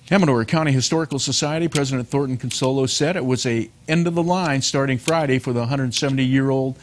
Amador County Historical Society President Thornton Consolo said it was a end of the line starting Friday for the 107-year-old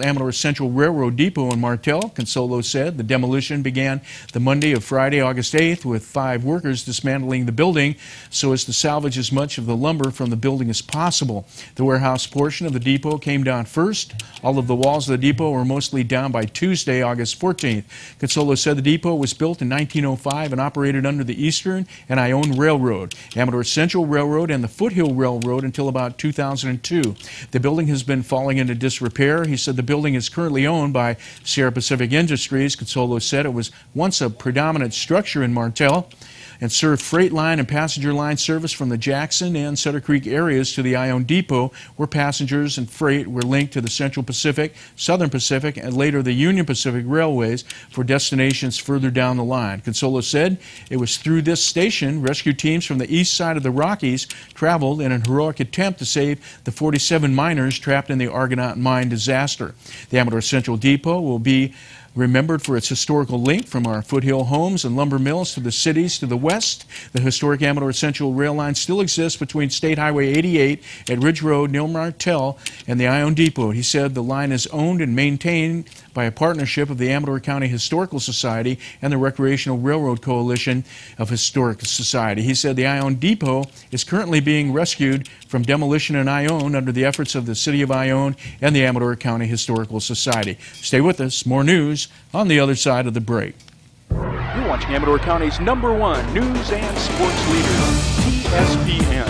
Amador Central Railroad Depot in Martell. Consolo said the demolition began the Monday of Friday, August 8th, with 5 workers dismantling the building so as to salvage as much of the lumber from the building as possible. The warehouse portion of the depot came down first. All of the walls of the depot were mostly down by Tuesday, August 14th. Consolo said the depot was built in 1905 and operated under the Eastern and Ione Railroad, Amador Central Railroad, and the Foothill Railroad until about 2002. The building has been falling into disrepair. He said the building is currently owned by Sierra Pacific Industries. Consolo said it was once a predominant structure in Martell and served freight line and passenger line service from the Jackson and Sutter Creek areas to the Ione Depot, where passengers and freight were linked to the Central Pacific, Southern Pacific, and later the Union Pacific Railways for destinations further down the line. Consolo said it was through this station rescue teams from the east side of the Rockies traveled in a heroic attempt to save the 47 miners trapped in the Argonaut mine disaster. The Amador Central Depot will be remembered for its historical link from our foothill homes and lumber mills to the cities to the west. The historic Amador Central rail line still exists between State Highway 88 at Ridge Road near Martell and the Ione Depot. He said the line is owned and maintained by a partnership of the Amador County Historical Society and the Recreational Railroad Coalition of Historic Society. He said the Ione Depot is currently being rescued from demolition in Ione under the efforts of the City of Ione and the Amador County Historical Society. Stay with us. More news on the other side of the break. You're watching Amador County's #1 news and sports leader, TSPN.